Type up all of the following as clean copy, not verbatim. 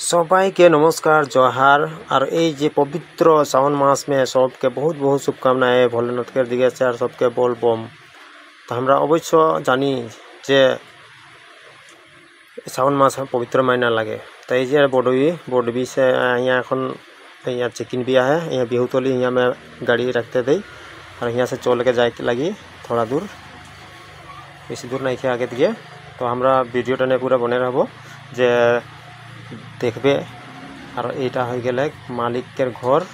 सबाई के नमस्कार जोहार और ये पवित्र सावन मास में सबके बहुत बहुत शुभकामनाएं भोलेनाथ के दिखे और सबके बोल बम। तो हमरा अवश्य जानी जे सावन मास पवित्र महीना लगे तो ये बडवी से यहाँ चेकिन भी है यहाँ बिहुतली यहाँ में गाड़ी रखते थे और यहाँ से चल के जाए लगी थोड़ा दूर बेसि दूर नहीं आगे दिए। तो हमरा वीडियो ने पूरा बने रहो जे देखबे और एटा हो गए मालिक के घर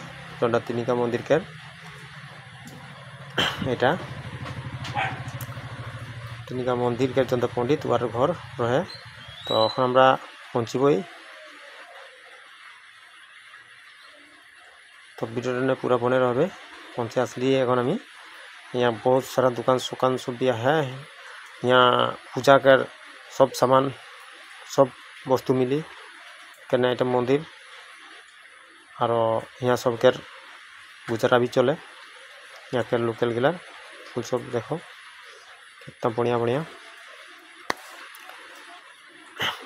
जोटा तिनिका मंदिर के एटा तिनिका मंदिर के जो पंडित वार घर रहे। तो हमरा पहुँचबई तो वीडियो ने पूरा बने रहे पहुँचे आसली एखन यहाँ बहुत सारा दुकान सुकान सब भी है यहाँ पूजा कर सब सामान सब वस्तु मिली करना आइटम मंदिर और यहाँ सब के गुजारा भी चले यहाँ के लोकल गिला फूल सब देखो कितना बढ़िया बढ़िया।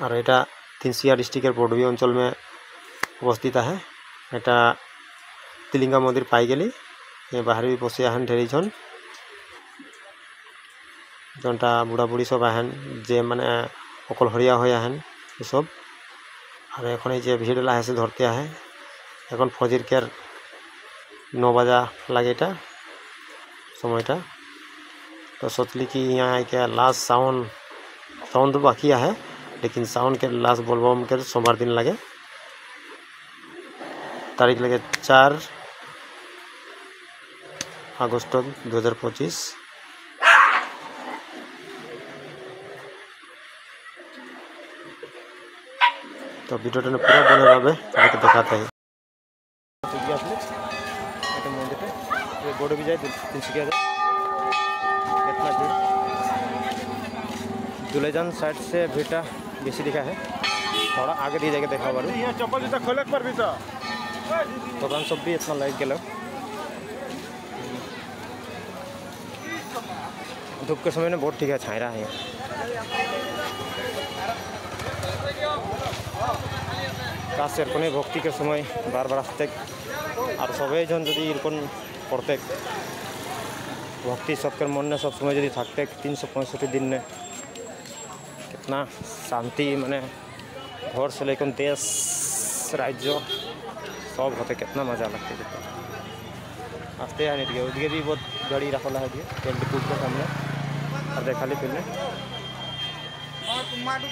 और यहाँ तिनसुकिया डिस्ट्रिक्टर बडवी अंचल में अवस्थित है। यहाँ तिलिंगा मंदिर पाई गली ये बाहर भी बसी आहन ढेरी जन जोटा बुढ़ा बुढ़ी सब आहन जे माने अकलहरिया हो आहन ये सब। और एखन ये भीड़ लाहे से धरते है एखन फजिर के 9 बजा लगे समयटा। तो सोचली कि यहाँ के लास्ट सावन तो बाकी है लेकिन सावन के लास्ट बोलबम के सोमवार दिन लगे तारीख लगे 4 अगस्त 2025। तो वीडियो ने पूरा बने रहे दिखाते हैं मंदिर बोर्ड भी जाए तिनसुकिया कितना भीड़ दुलेजान साइड से भीड़टा बेसी दिखा है थोड़ा आगे दिए जाके देखा बारू चप्पल जूता खोले पर भी दुकान सब भी इतना लाइक गल धूप के समय में बहुत ठीक है छाई रहा है। काश एरकम भक्ति के समय बार बार आसते और सबाई जन जदि एरकम करते भक्ति सबके मन में सब समय जदि थकते 365 दिन में कितना शांति माने घर से लेकर देश राज्य सब होते कितना मजा लगते आसते है नहीं उदिके भी बहुत गाड़ी रखा है टेम्पो के सामने और देखा ली फिर तुम्हारे